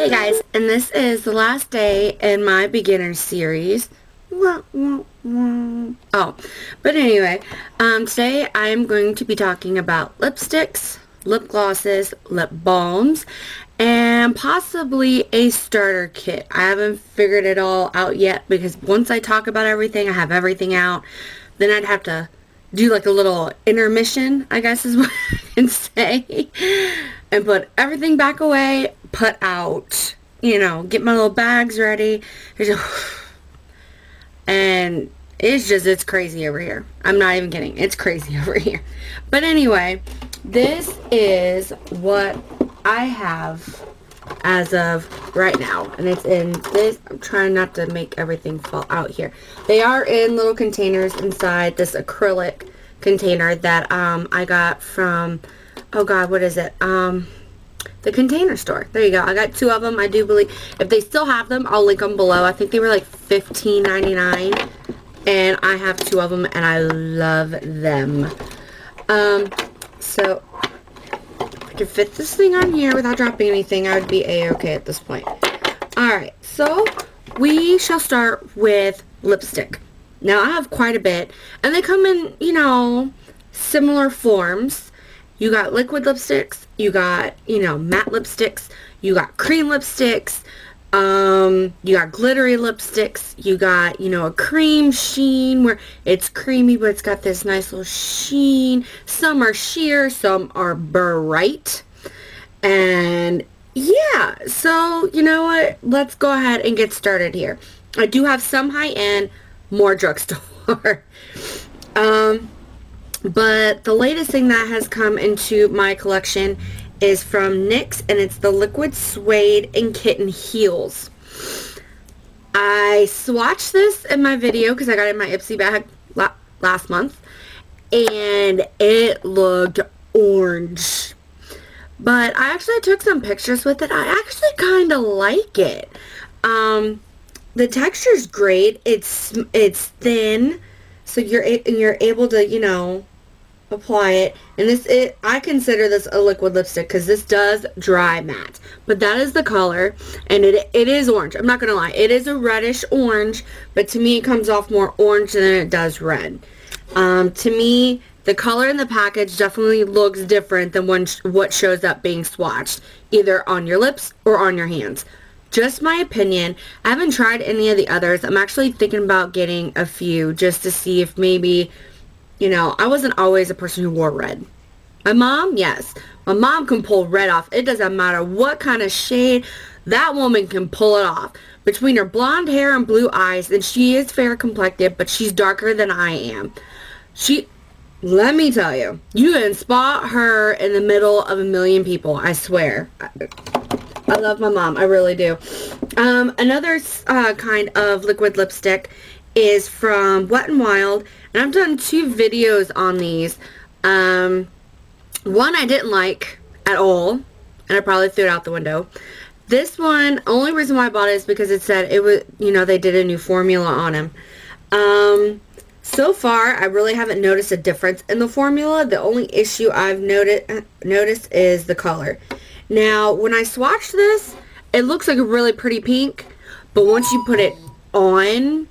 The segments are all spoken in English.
Hey guys, and this is the last day in my beginner series. Oh, but anyway, today I am going to be talking about lipsticks, lip glosses, lip balms, and possibly a starter kit. I haven't figured it all out yet because once I talk about everything, I have everything out, then I'd have to do like a little intermission, I guess is what I can say, and put everything back away, put out, get my little bags ready, and it's crazy over here. I'm not even kidding. It's crazy over here. But anyway, this is what I have as of right now, and it's in this. I'm trying not to make everything fall out here. They are in little containers inside this acrylic container that I got from, oh god, what is it, the Container Store. There you go. I got two of them. I do believe if they still have them, I'll link them below. I think they were like $15.99, and I have two of them and I love them. So if I could fit this thing on here without dropping anything, I would be a-okay at this point. Alright, so we shall start with lipstick. Now I have quite a bit, and they come in, similar forms. You got liquid lipsticks, you got, matte lipsticks, you got cream lipsticks, you got glittery lipsticks, you got, a cream sheen where it's creamy but it's got this nice little sheen. Some are sheer, some are bright. And yeah, so you know what? Let's go ahead and get started here. I do have some high-end, more drugstore. But the latest thing that has come into my collection is from NYX, and it's the Liquid Suede and Kitten Heels. I swatched this in my video because I got it in my Ipsy bag last month, and it looked orange. But I actually took some pictures with it. I actually kind of like it. The texture's great. It's thin, so you're able to, apply it. And I consider this a liquid lipstick because this does dry matte. But that is the color, and it is orange. I'm not gonna lie, it is a reddish orange, but to me it comes off more orange than it does red. To me, the color in the package definitely looks different than what shows up being swatched, either on your lips or on your hands. Just my opinion. I haven't tried any of the others. I'm actually thinking about getting a few just to see if maybe, I wasn't always a person who wore red. My mom, yes. My mom can pull red off. It doesn't matter what kind of shade. That woman can pull it off. Between her blonde hair and blue eyes, and she is fair complected, but she's darker than I am. Let me tell you, you can spot her in the middle of a million people, I swear. I love my mom. I really do. Another kind of liquid lipstick is from Wet n Wild, and I've done two videos on these. One I didn't like at all, and I probably threw it out the window. This one, only reason why I bought it is because it said it was, they did a new formula on them. So far, I really haven't noticed a difference in the formula. The only issue I've noticed is the color. Now, when I swatched this, it looks like a really pretty pink, but once you put it on,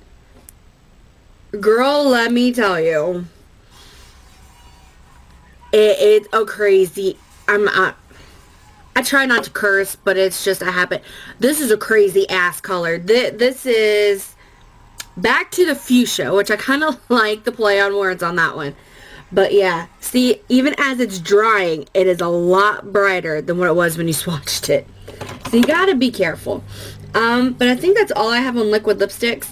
girl, let me tell you, it's a crazy, I try not to curse, but it's just a habit. This is a crazy ass color. This is Back to the Fuchsia, which I kind of like the play on words on that one. But yeah, see, even as it's drying, it is a lot brighter than what it was when you swatched it. So you gotta be careful. But I think that's all I have on liquid lipsticks.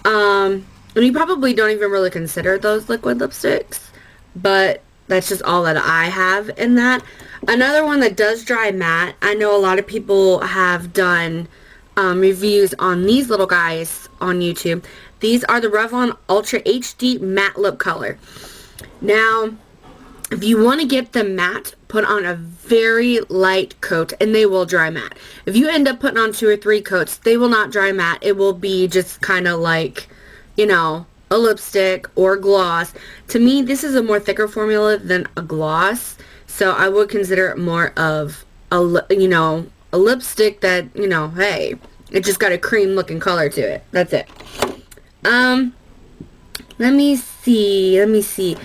And you probably don't even really consider those liquid lipsticks, but that's just all that I have in that. Another one that does dry matte, I know a lot of people have done reviews on these little guys on YouTube. These are the Revlon Ultra HD Matte Lip Color. Now, if you want to get them matte, put on a very light coat, and they will dry matte. If you end up putting on 2 or 3 coats, they will not dry matte. It will be just kind of like, a lipstick or gloss. To me, this is a more thicker formula than a gloss, so I would consider it more of a a lipstick that, you know, hey, it just got a cream looking color to it. That's it. Let me see.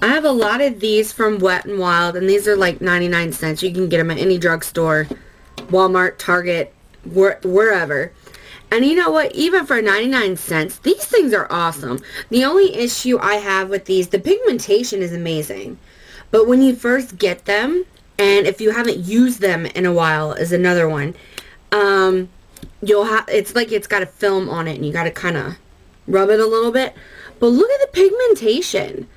I have a lot of these from Wet n Wild, and these are like 99 cents. You can get them at any drugstore, Walmart, Target, wherever. And you know what? Even for 99 cents, these things are awesome. The only issue I have with these, the pigmentation is amazing. But when you first get them, and if you haven't used them in a while, is another one, you'll have, it's like it's got a film on it, and you got to kind of rub it a little bit. But look at the pigmentation.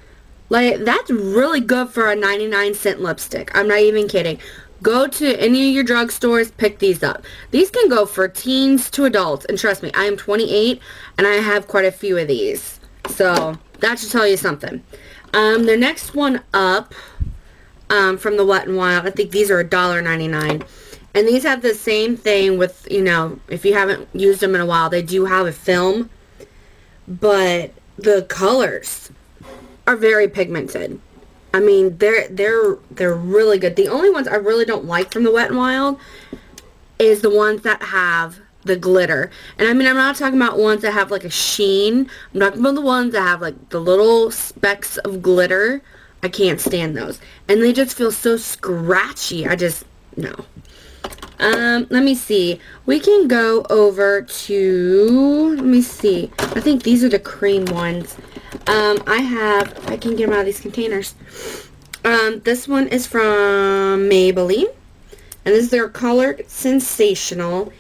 Like, that's really good for a 99-cent lipstick. I'm not even kidding. Go to any of your drugstores, pick these up. These can go for teens to adults. And trust me, I am 28, and I have quite a few of these. So, that should tell you something. The next one up, from the Wet n Wild, I think these are $1.99. And these have the same thing with, you know, if you haven't used them in a while, they do have a film. But the colors are very pigmented. I mean, they're really good. The only ones I really don't like from the Wet n Wild is the ones that have the glitter. And I mean, I'm not talking about ones that have like a sheen. I'm talking about the ones that have like the little specks of glitter. I can't stand those. And they just feel so scratchy. I just, no. Let me see. We can go over to, let me see. I think these are the cream ones. I can get them out of these containers. This one is from Maybelline. And this is their color Sensational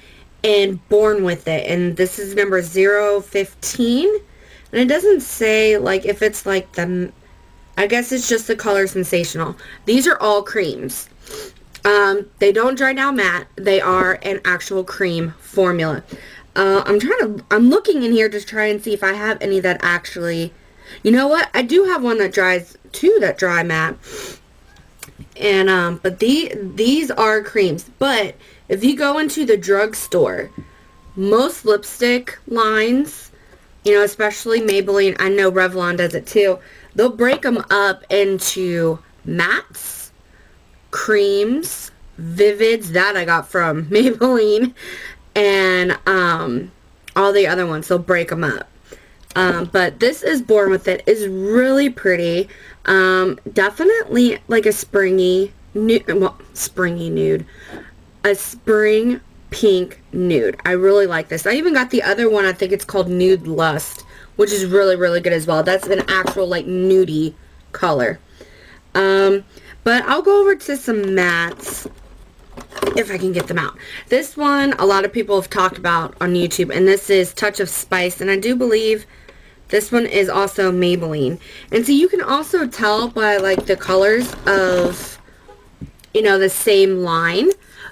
and Born With It. And this is number 015. And it doesn't say, like, if it's like the, I guess it's just the color Sensational. These are all creams. They don't dry down matte. They are an actual cream formula. I'm looking in here to try and see if I have any that actually, you know what? I do have one that dries, two that dry matte. And, but these are creams. But if you go into the drugstore, most lipstick lines, you know, especially Maybelline, I know Revlon does it too, they'll break them up into mattes, creams, vivids, that I got from Maybelline, and all the other ones, they'll break them up. But this is Born With It. Is really pretty. Definitely like a springy nude, well, springy nude, a spring pink nude. I really like this. I even got the other one, I think it's called Nude Lust, which is really, really good as well. That's an actual like nudie color. But I'll go over to some mattes if I can get them out. This one, a lot of people have talked about on YouTube, and this is Touch of Spice, and I do believe this one is also Maybelline. And so you can also tell by like the colors of, you know, the same line.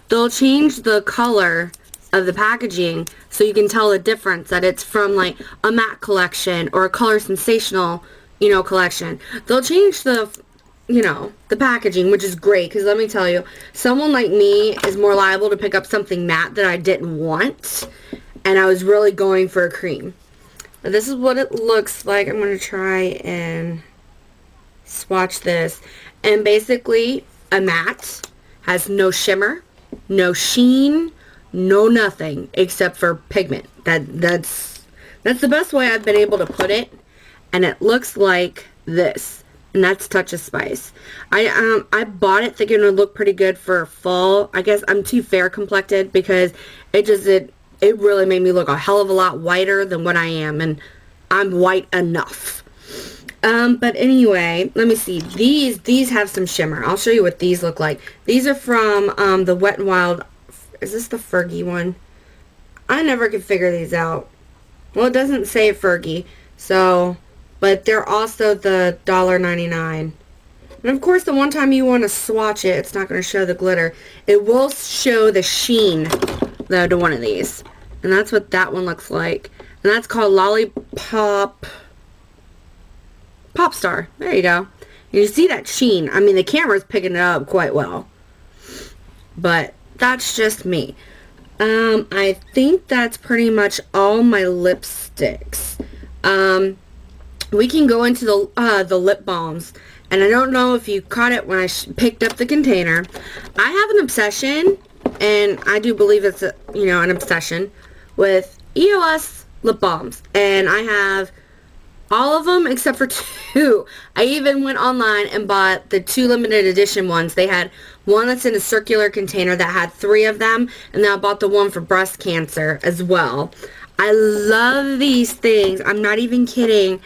They'll change the color of the packaging so you can tell the difference, that it's from like a matte collection or a color Sensational, you know, collection. They'll change the, you know, the packaging, which is great, because let me tell you, someone like me is more liable to pick up something matte that I didn't want, and I was really going for a cream. But this is what it looks like. I'm going to try and swatch this. And basically, a matte has no shimmer, no sheen, no nothing, except for pigment. That's the best way I've been able to put it, and it looks like this. And that's Touch of Spice. I bought it thinking it would look pretty good for fall. I guess I'm too fair complected, because it really made me look a hell of a lot whiter than what I am, and I'm white enough. But anyway, let me see. These have some shimmer. I'll show you what these look like. These are from the Wet n Wild. Is this the Fergie one? I never could figure these out. Well, it doesn't say Fergie, so, but they're also the $1.99. And of course, the one time you want to swatch it, it's not going to show the glitter. It will show the sheen, though, to one of these. And that's what that one looks like. And that's called Lollipop Pop Star. There you go. And you see that sheen. I mean, the camera's picking it up quite well. But that's just me. I think that's pretty much all my lipsticks. We can go into the lip balms. And I don't know if you caught it when I picked up the container. I have an obsession, and I do believe it's a, an obsession with EOS Lip Balms, and I have all of them except for 2. I even went online and bought the 2 limited edition ones. They had one that's in a circular container that had 3 of them, and then I bought the one for breast cancer as well. I love these things. I'm not even kidding.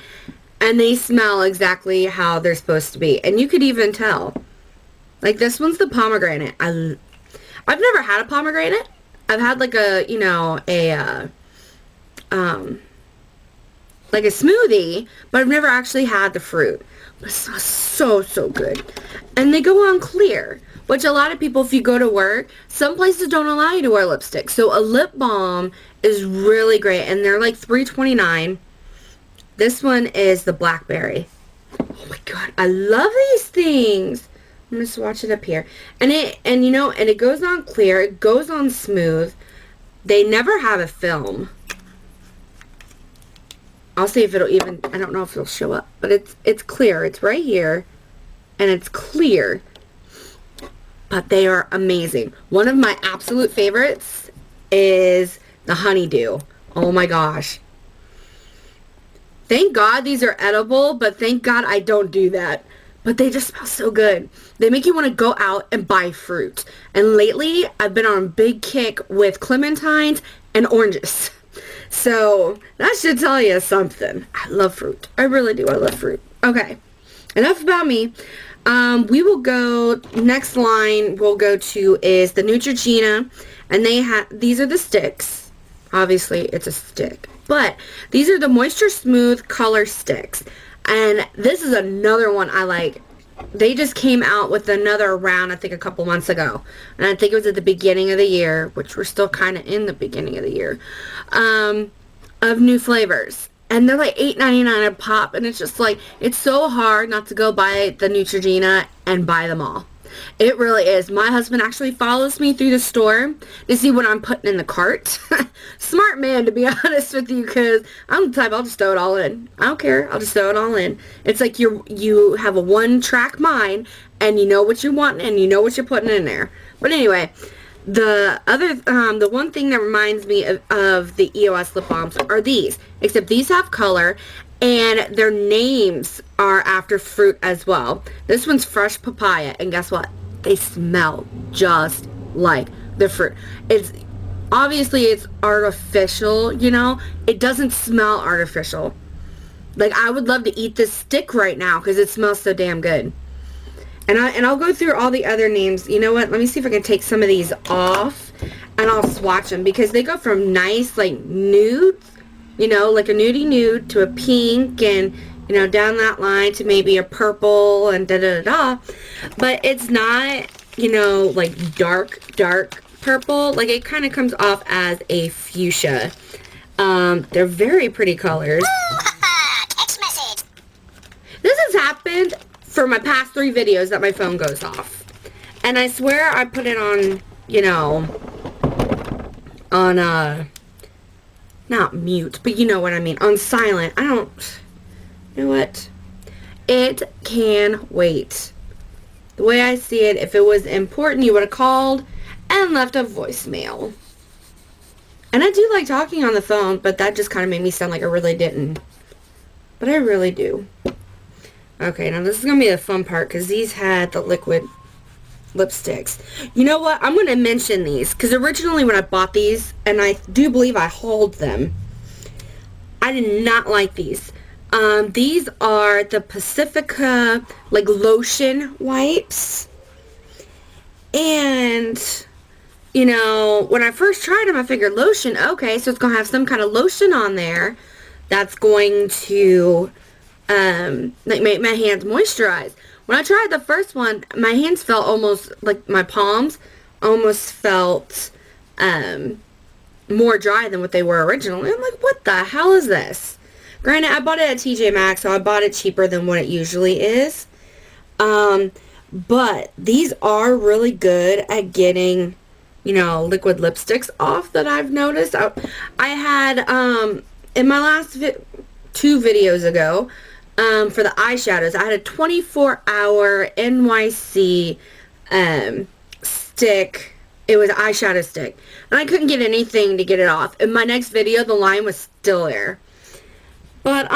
And they smell exactly how they're supposed to be. And you could even tell. Like, this one's the pomegranate. I've never had a pomegranate. I've had like a, like a smoothie, but I've never actually had the fruit. But it smells so, so good. And they go on clear, which a lot of people, if you go to work, some places don't allow you to wear lipstick. So a lip balm is really great, and they're like $3.29. This one is the blackberry. Oh my god, I love these things. I'm gonna swatch it up here, and it goes on clear. It goes on smooth. They never have a film. I'll see if it'll even. I don't know if it'll show up, but it's clear. It's right here, and it's clear. But they are amazing. One of my absolute favorites is the honeydew. Oh my gosh. Thank God these are edible, but thank God I don't do that. But they just smell so good. They make you want to go out and buy fruit. And lately, I've been on a big kick with clementines and oranges. So, that should tell you something. I love fruit. I really do. I love fruit. Okay. Enough about me. We will go, next line we'll go to is the Neutrogena. And these are the sticks. Obviously, it's a stick. But these are the Moisture Smooth Color Sticks. And this is another one I like. They just came out with another round, I think, a couple months ago. And I think it was at the beginning of the year, which we're still kind of in the beginning of the year, of new flavors. And they're like $8.99 a pop. And it's just like, it's so hard not to go buy the Neutrogena and buy them all. It really is. My husband actually follows me through the store to see what I'm putting in the cart. Smart man, to be honest with you, because I'm the type, I'll just throw it all in. I don't care. I'll just throw it all in. It's like you have a one-track mind, and you know what you want, and you know what you're putting in there. But anyway, the one thing that reminds me of the EOS Lip Balms are these, except these have color, and their names are after fruit as well. This one's fresh papaya, and guess what? They smell just like the fruit. It's artificial, It doesn't smell artificial. Like, I would love to eat this stick right now because it smells so damn good. And I'll go through all the other names. You know what? Let me see if I can take some of these off, and I'll swatch them because they go from nice, like, nudes, like a nudie nude to a pink, and down that line to maybe a purple and da-da-da-da. But it's not, like dark purple. Like, it kind of comes off as a fuchsia. They're very pretty colors. Text message. This has happened for my past 3 videos that my phone goes off. And I swear I put it on, not mute, but you know what I mean, on silent. You know what? It can wait. The way I see it, if it was important, you would have called and left a voicemail. And I do like talking on the phone, but that just kind of made me sound like I really didn't. But I really do. Okay, now this is going to be the fun part, because these had the liquid lipsticks. You know what? I'm going to mention these, because originally when I bought these, and I do believe I hauled them, I did not like these. These are the Pacifica, like, lotion wipes. And, when I first tried them, I figured lotion, okay, so it's going to have some kind of lotion on there that's going to, like, make my hands moisturize. When I tried the first one, my hands felt almost, like, my palms almost felt, more dry than what they were originally. I'm like, what the hell is this? Granted, I bought it at TJ Maxx, so I bought it cheaper than what it usually is. But these are really good at getting, liquid lipsticks off, that I've noticed. I had, in my last 2 videos ago, for the eyeshadows, I had a 24-hour NYC stick It was eyeshadow stick. And I couldn't get anything to get it off. In my next video, the line was still there. But,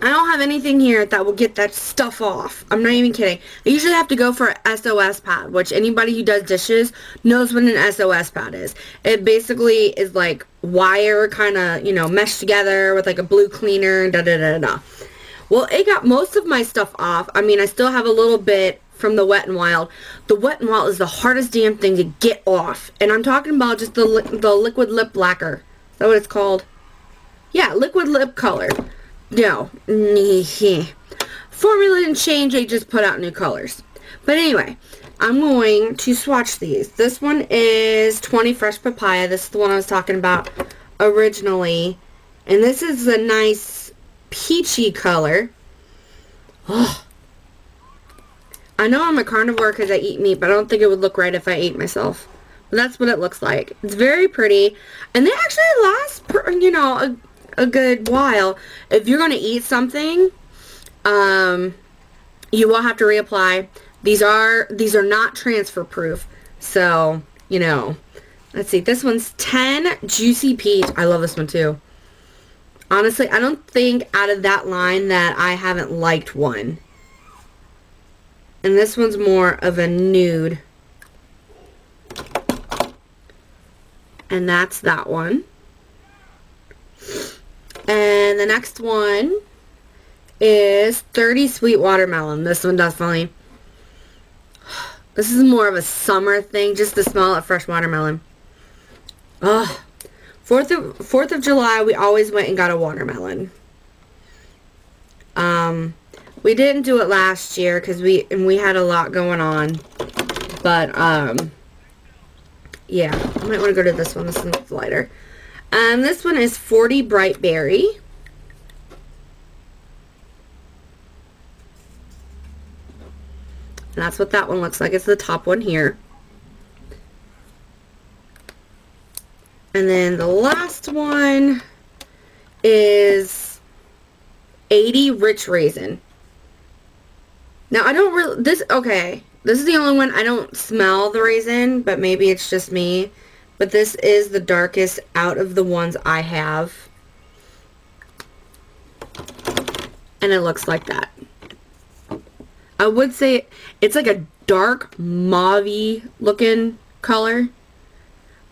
I don't have anything here that will get that stuff off. I'm not even kidding. I usually have to go for an SOS pad, which anybody who does dishes knows what an SOS pad is. It basically is like wire kind of, you know, meshed together with like a blue cleaner, da-da-da-da. Well, it got most of my stuff off. I mean, I still have a little bit from the Wet n Wild. The Wet n Wild is the hardest damn thing to get off. And I'm talking about just the liquid lip lacquer. Is that what it's called? Yeah, liquid lip color. No. Formula didn't change, they just put out new colors. But anyway, I'm going to swatch these. This one is 20 Fresh Papaya. This is the one I was talking about originally. And this is a nice peachy color. Oh. I know I'm a carnivore because I eat meat, but I don't think it would look right if I ate myself. But that's what it looks like. It's very pretty. And they actually last, you know, a good while. If you're going to eat something, you will have to reapply. These are not transfer proof. So, you know, let's see. This one's 10 Juicy Peach. I love this one too. Honestly, I don't think out of that line that I haven't liked one. And this one's more of a nude. And that's that one. And the next one is 30 Sweet Watermelon. This one definitely. This is more of a summer thing, just the smell of fresh watermelon. Ugh. 4th of July, we always went and got a watermelon. We didn't do it last year because we had a lot going on. But, yeah. I might want to go to this one. This one's lighter. This one is 40 Bright Berry. And that's what that one looks like. It's the top one here. And then the last one is 80 Rich Raisin. Now, I don't really, okay, this is the only one I don't smell the raisin, but maybe it's just me. But this is the darkest out of the ones I have. And it looks like that. I would say it's like a dark mauve-y looking color.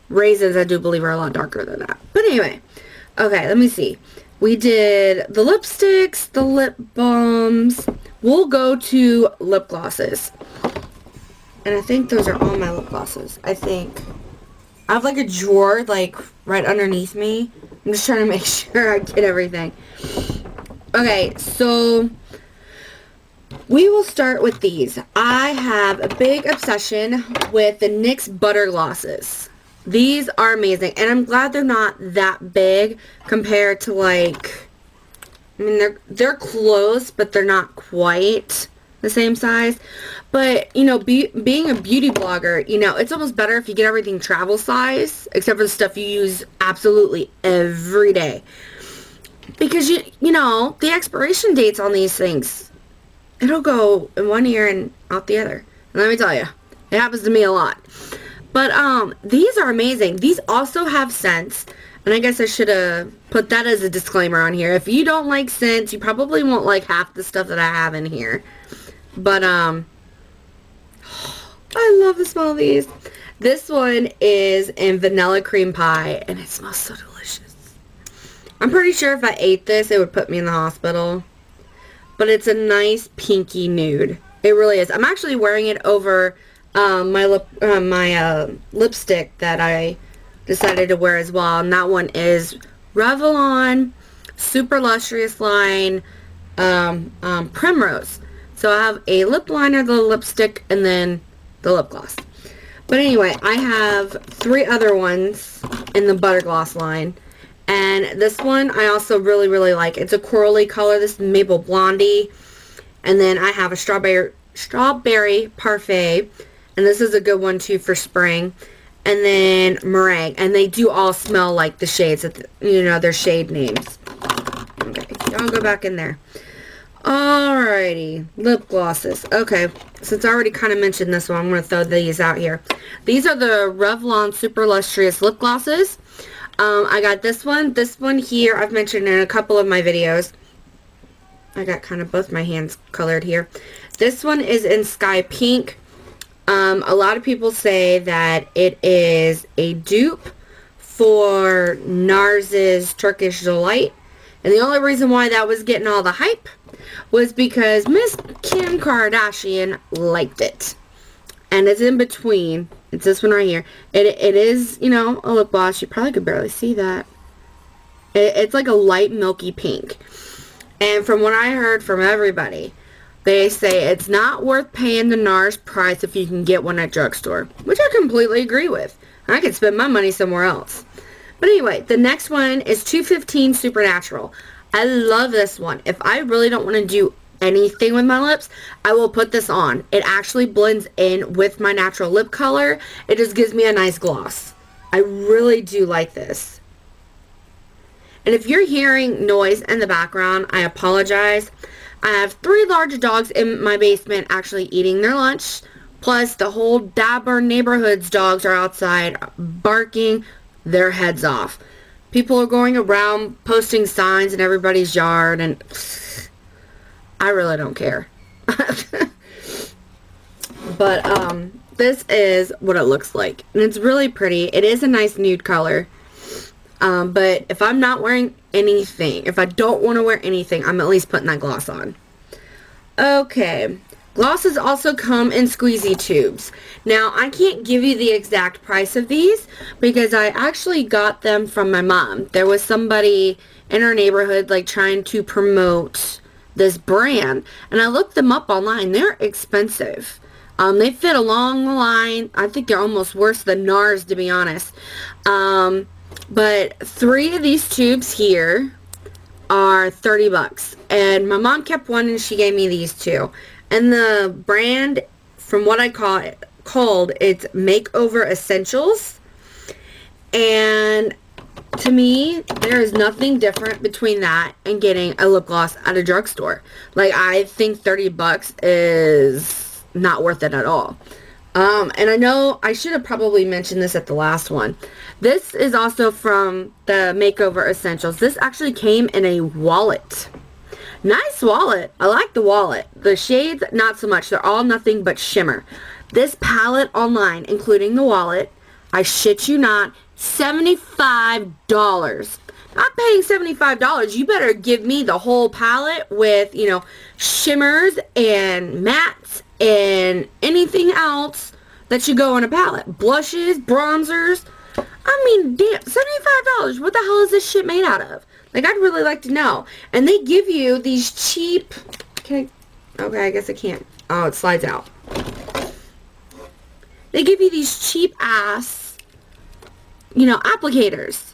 Raisins, I do believe, are a lot darker than that. But anyway, okay, let me see. We did the lipsticks, the lip balms. We'll go to lip glosses. And I think those are all my lip glosses. I think. I have like a drawer like right underneath me. I'm just trying to make sure I get everything. Okay, so we will start with these. I have a big obsession with the NYX Butter Glosses. These are amazing, and I'm glad they're not that big compared to like, I mean, they're close, but they're not quite the same size. But, you know, being a beauty blogger, you know, it's almost better if you get everything travel size, except for the stuff you use absolutely every day. Because, you know, the expiration dates on these things, it'll go in one ear and out the other. And let me tell you, it happens to me a lot. But, these are amazing. These also have scents. And I guess I should have put that as a disclaimer on here. If you don't like scents, you probably won't like half the stuff that I have in here. But, I love the smell of these. This one is in Vanilla Cream Pie, and it smells so delicious. I'm pretty sure if I ate this, it would put me in the hospital. But it's a nice pinky nude. It really is. I'm actually wearing it over my lipstick that I decided to wear as well. And that one is Revlon Super Lustrous Line Primrose. So I have a lip liner, the lipstick, and then the lip gloss. But anyway, I have 3 other ones in the Butter Gloss line. And this one I also really, really like. It's a corally color. This is Maple Blondie. And then I have a Strawberry Parfait. And this is a good one too for spring. And then Meringue. And they do all smell like the shades. You know, their shade names. Okay, I'll go back in there. Alrighty. Lip glosses. Okay. since I already kind of mentioned this one, I'm going to throw these out here. These are the Revlon Super Lustrous Lip Glosses. I got this one. This one here I've mentioned in a couple of my videos. I got kind of both my hands colored here. This one is in Sky Pink. A lot of people say that it is a dupe for NARS's Turkish Delight. And the only reason why that was getting all the hype was because Miss Kim Kardashian liked it. And it's in between. It's this one right here. It is, you know, a lip gloss. You probably could barely see that. It's like a light milky pink. And from what I heard from everybody, they say it's not worth paying the NARS price if you can get one at drugstore. Which I completely agree with. I could spend my money somewhere else. But anyway, the next one is 215 Supernatural. I love this one. If I really don't want to do anything with my lips, I will put this on. It actually blends in with my natural lip color. It just gives me a nice gloss. I really do like this. And if you're hearing noise in the background, I apologize. I have 3 large dogs in my basement actually eating their lunch. Plus, the whole Dabber neighborhood's dogs are outside barking their heads off. People are going around posting signs in everybody's yard, and I really don't care. But this is what it looks like. And it's really pretty. It is a nice nude color. But if I'm not wearing anything, if I don't want to wear anything, I'm at least putting that gloss on. Okay. Glosses also come in squeezy tubes. Now, I can't give you the exact price of these because I actually got them from my mom. There was somebody in our neighborhood like trying to promote this brand, and I looked them up online. They're expensive. They fit along the line. I think they're almost worse than NARS, to be honest. But 3 of these tubes here are 30 bucks. And my mom kept one and she gave me these 2. And the brand, from what I called, it's Makeover Essentials. And to me, there is nothing different between that and getting a lip gloss at a drugstore. Like, I think 30 bucks is not worth it at all. And I know I should have probably mentioned this at the last one. This is also from the Makeover Essentials. This actually came in a wallet. Nice wallet. I like the wallet. The shades, not so much. They're all nothing but shimmer. This palette online, including the wallet, I shit you not, $75. Not paying $75. You better give me the whole palette with, you know, shimmers and mattes and anything else that should go on a palette. Blushes, bronzers. I mean, damn, $75. What the hell is this shit made out of? Like, I'd really like to know. And they give you these cheap... Okay, I guess I can't. Oh, it slides out. They give you these cheap-ass, you know, applicators.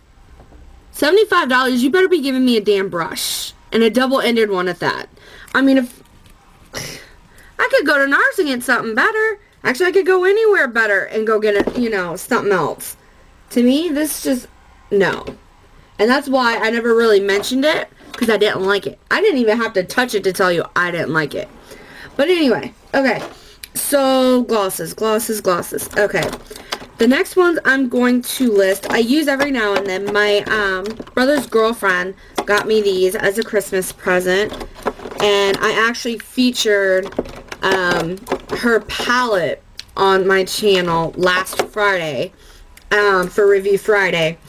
$75, you better be giving me a damn brush. And a double-ended one at that. I mean, if... I could go to NARS and get something better. Actually, I could go anywhere better and go get, a, you know, something else. To me, this just... No. And that's why I never really mentioned it, because I didn't like it. I didn't even have to touch it to tell you I didn't like it. But anyway, okay. So, glosses. Okay. The next ones I'm going to list, I use every now and then. My brother's girlfriend got me these as a Christmas present. And I actually featured her palette on my channel last Friday for Review Friday.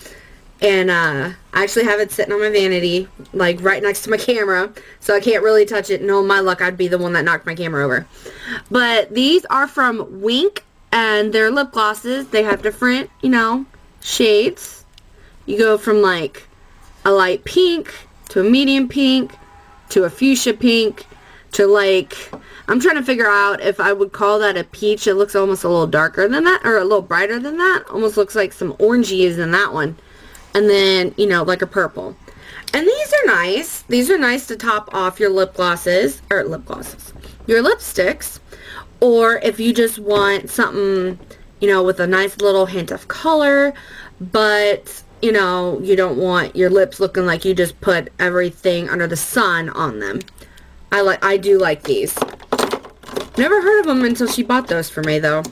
And I actually have it sitting on my vanity, like right next to my camera, so I can't really touch it. No, my luck, I'd be the one that knocked my camera over. But these are from Wink, and they're lip glosses. They have different, you know, shades. You go from like a light pink to a medium pink to a fuchsia pink to like, I'm trying to figure out if I would call that a peach. It looks almost a little darker than that, or a little brighter than that. Almost looks like some oranges in that one. And then, you know, like a purple. And these are nice. These are nice to top off your lip glosses, your lipsticks. Or if you just want something, you know, with a nice little hint of color, but, you know, you don't want your lips looking like you just put everything under the sun on them. I do like these. Never heard of them until she bought those for me, though.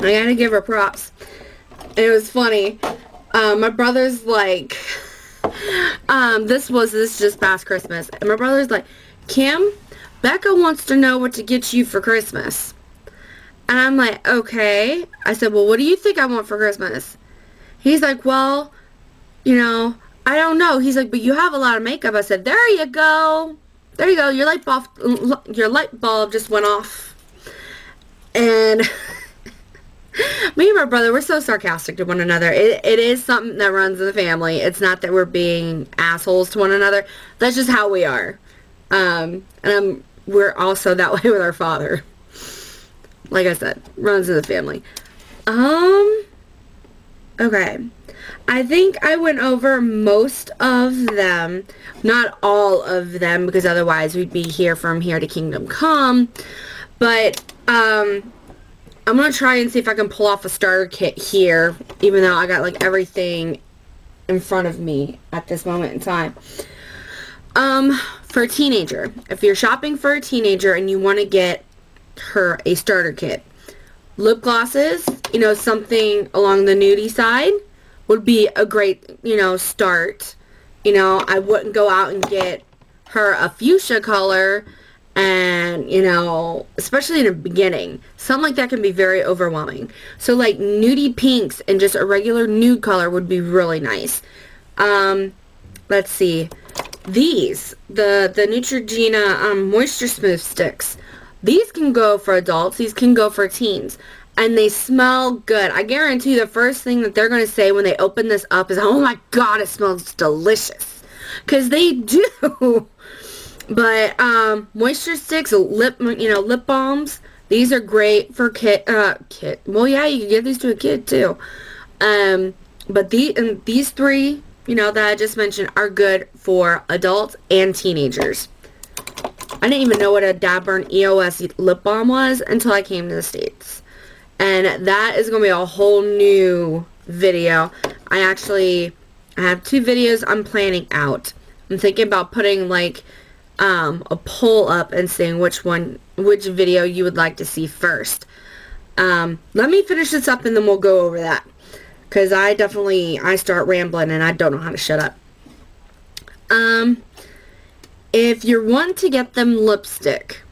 I gotta give her props. It was funny. My brother's like, this just past Christmas. And my brother's like, Kim, Becca wants to know what to get you for Christmas. And I'm like, okay. I said, well, what do you think I want for Christmas? He's like, well, you know, I don't know. He's like, but you have a lot of makeup. I said, there you go. There you go. Your light bulb just went off. And me and my brother, we're so sarcastic to one another. It is something that runs in the family. It's not that we're being assholes to one another. That's just how we are. We're also that way with our father. Like I said, runs in the family. Okay. I think I went over most of them. Not all of them, because otherwise we'd be here from here to Kingdom Come. But, I'm going to try and see if I can pull off a starter kit here, even though I got, like, everything in front of me at this moment in time. For a teenager, if you're shopping for a teenager and you want to get her a starter kit, lip glosses, you know, something along the nudie side would be a great, you know, start. You know, I wouldn't go out and get her a fuchsia color, and, you know, especially in the beginning, something like that can be very overwhelming. So, like, nudie pinks and just a regular nude color would be really nice. Let's see. These, the Neutrogena Moisture Smooth Sticks. These can go for adults. These can go for teens. And they smell good. I guarantee the first thing that they're going to say when they open this up is, oh my god, it smells delicious. Because they do. But, moisture sticks, lip balms, these are great for kid. Well, yeah, you can give these to a kid, too. But these three, you know, that I just mentioned are good for adults and teenagers. I didn't even know what a Dab Burn EOS Lip Balm was until I came to the States. And that is going to be a whole new video. I have 2 videos I'm planning out. I'm thinking about putting, like, a poll up and saying which video you would like to see first. Let me finish this up and then we'll go over that. Because I start rambling and I don't know how to shut up. If you're wanting to get them lipstick,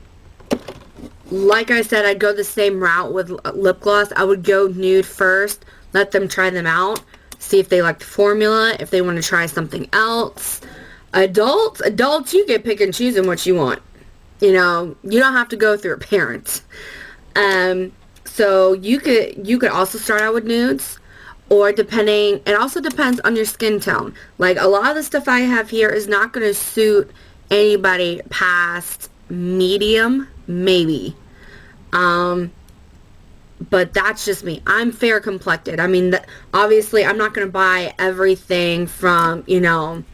like I said, I'd go the same route with lip gloss. I would go nude first, let them try them out, see if they like the formula, if they want to try something else. Adults, you can pick and choose what you want. You know, you don't have to go through a parent. So you could also start out with nudes, or it also depends on your skin tone. Like, a lot of the stuff I have here is not going to suit anybody past medium, maybe. But that's just me. I'm fair complected. I mean, obviously I'm not going to buy everything from, you know,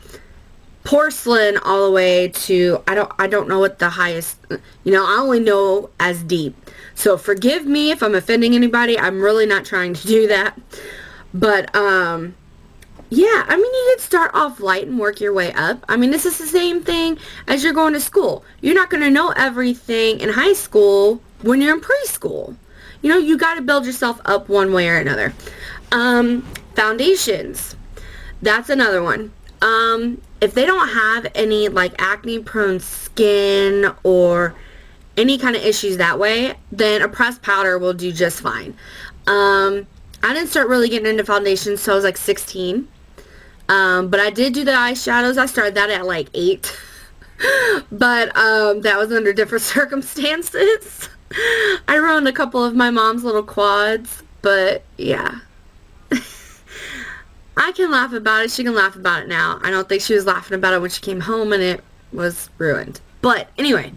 porcelain all the way to, I don't know what the highest, you know, I only know as deep. So forgive me if I'm offending anybody. I'm really not trying to do that. But, yeah, I mean, you could start off light and work your way up. I mean, this is the same thing as you're going to school. You're not going to know everything in high school when you're in preschool. You know, you got to build yourself up one way or another. Foundations. That's another one. If they don't have any, like, acne-prone skin or any kind of issues that way, then a pressed powder will do just fine. I didn't start really getting into foundations until I was, like, 16. But I did do the eyeshadows. I started that at, like, 8. But, that was under different circumstances. I ruined a couple of my mom's little quads, but, yeah. I can laugh about it. She can laugh about it now. I don't think she was laughing about it when she came home and it was ruined. But, anyway.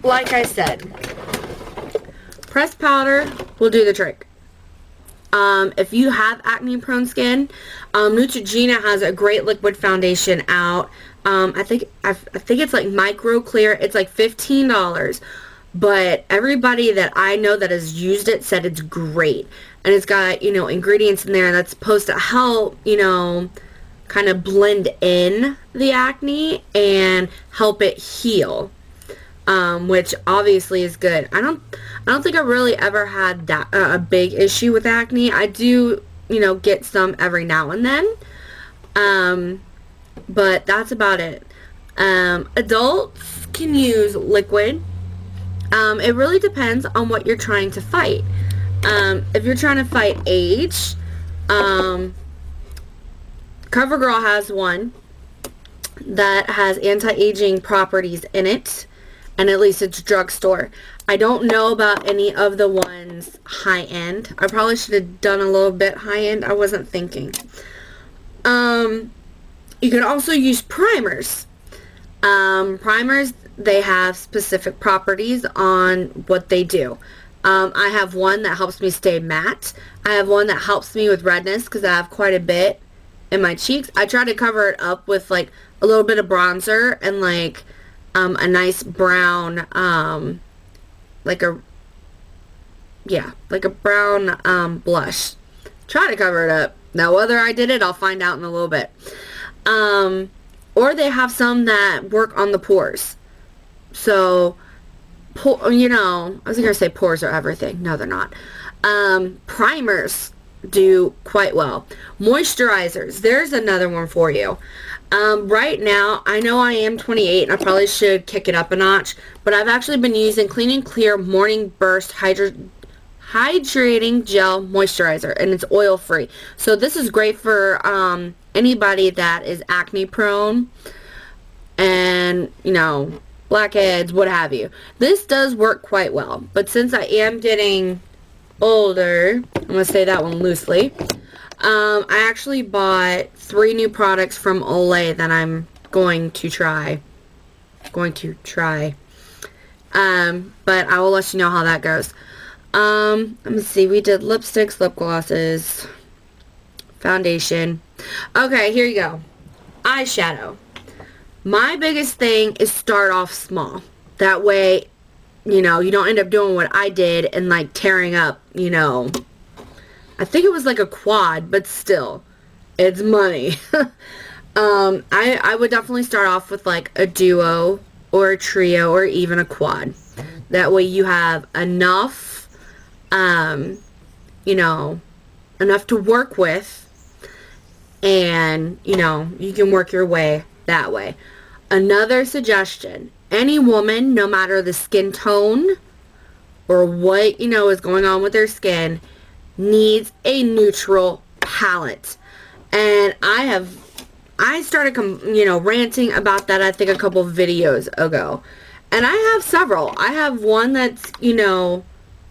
Like I said, pressed powder will do the trick. If you have acne-prone skin, Neutrogena has a great liquid foundation out. I think it's like micro clear. It's like $15. But everybody that I know that has used it said it's great. And it's got, you know, ingredients in there that's supposed to help, you know, kind of blend in the acne and help it heal. which obviously is good. I don't think I really ever had that a big issue with acne. I do, get some every now and then, but that's about it. Adults can use liquid. It really depends on what you're trying to fight. If you're trying to fight age, Covergirl has one that has anti-aging properties in it, and at least it's drugstore. I don't know about any of the ones high-end. I probably should have done a little bit high-end. I wasn't thinking. You can also use primers. Primers, they have specific properties on what they do. I have one that helps me stay matte. I have one that helps me with redness because I have quite a bit in my cheeks. I try to cover it up with like a little bit of bronzer and like a nice brown like a brown blush. Try to cover it up. Now whether I did it, I'll find out in a little bit. Or they have some that work on the pores. So, I was going to say pores are everything. No, they're not. Primers do quite well. Moisturizers, there's another one for you. Right now, I know I am 28 and I probably should kick it up a notch, but I've actually been using Clean and Clear Morning Burst Hydrating Gel Moisturizer, and it's oil free. So this is great for anybody that is acne prone and, blackheads, what have you. This does work quite well, but since I am getting older, I'm going to say that one loosely, I actually bought 3 new products from Olay that I'm going to try. But I will let you know how that goes. Let me see. We did lipsticks, lip glosses, foundation. Okay, here you go. Eyeshadow. My biggest thing is start off small. That way, you don't end up doing what I did and like tearing up, I think it was like a quad, but still, it's money. I would definitely start off with like a duo or a trio or even a quad. That way you have enough, enough to work with, and, you can work your way that way. Another suggestion, any woman, no matter the skin tone or what, is going on with their skin, needs a neutral palette. And I started, ranting about that, I think, a couple videos ago. And I have several. I have one that's,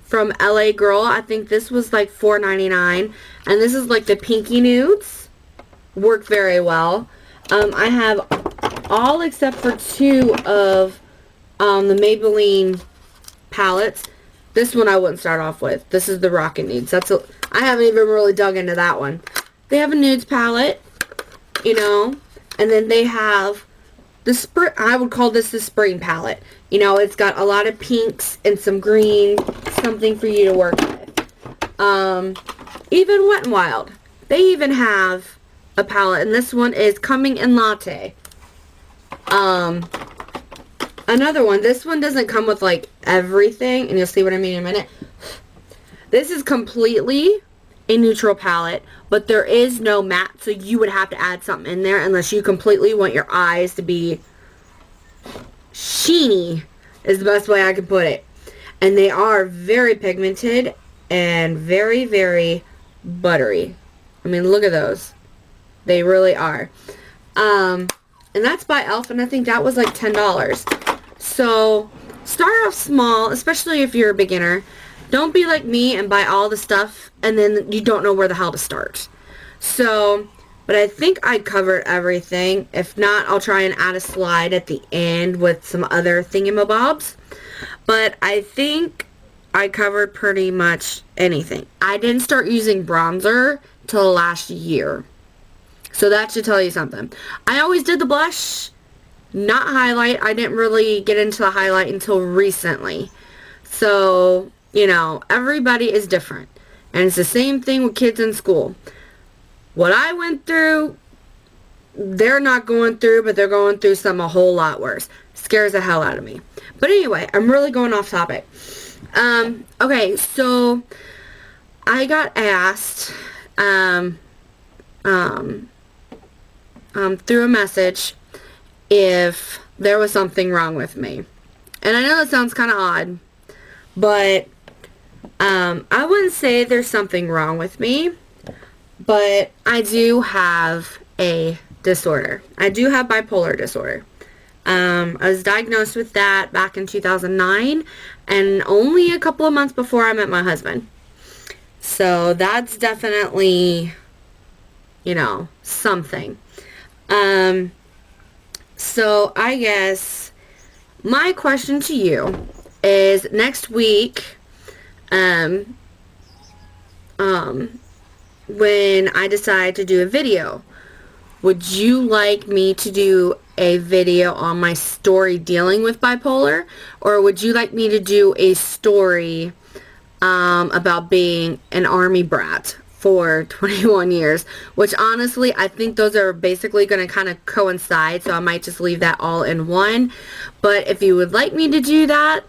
from LA Girl. I think this was like $4.99. And this is like the pinky nudes. Work very well. I have all except for 2 of the Maybelline palettes. This one I wouldn't start off with. This is the Rocket Nudes. I haven't even really dug into that one. They have a nudes palette, and then they have the spring. I would call this the spring palette. It's got a lot of pinks and some green, something for you to work with. Even Wet n Wild, they even have a palette, and this one is Coming in Latte. Another one, this one doesn't come with like everything, and you'll see what I mean in a minute. This is completely a neutral palette, but there is no matte, so you would have to add something in there unless you completely want your eyes to be sheeny, is the best way I can put it. And they are very pigmented and very, very buttery. I mean, look at those. They really are. And that's by e.l.f., and I think that was like $10. So, start off small, especially if you're a beginner. Don't be like me and buy all the stuff, and then you don't know where the hell to start. So, but I think I covered everything. If not, I'll try and add a slide at the end with some other thingamabobs. But I think I covered pretty much anything. I didn't start using bronzer till last year. So that should tell you something. I always did the blush, not highlight. I didn't really get into the highlight until recently. So, everybody is different. And it's the same thing with kids in school. What I went through, they're not going through, but they're going through something a whole lot worse. Scares the hell out of me. But anyway, I'm really going off topic. Okay, so I got asked through a message if there was something wrong with me. And I know that sounds kind of odd, but I wouldn't say there's something wrong with me, but I do have a disorder. I do have bipolar disorder. I was diagnosed with that back in 2009, and only a couple of months before I met my husband. So that's definitely, you know, something. So I guess my question to you is, next week, when I decide to do a video, would you like me to do a video on my story dealing with bipolar, or would you like me to do a story about being an army brat for 21 years, which honestly I think those are basically going to kind of coincide, so I might just leave that all in one. But if you would like me to do that,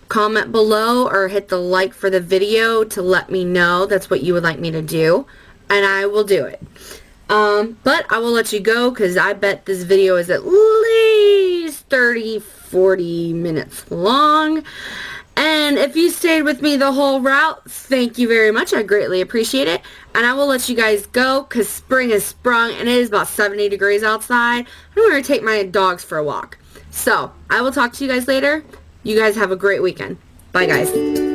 comment below or hit the like for the video to let me know that's what you would like me to do, and I will do it. But I will let you go because I bet this video is at least 30-40 minutes long. And if you stayed with me the whole route, thank you very much. I greatly appreciate it. And I will let you guys go because spring has sprung and it is about 70 degrees outside. I'm going to take my dogs for a walk. So, I will talk to you guys later. You guys have a great weekend. Bye, guys.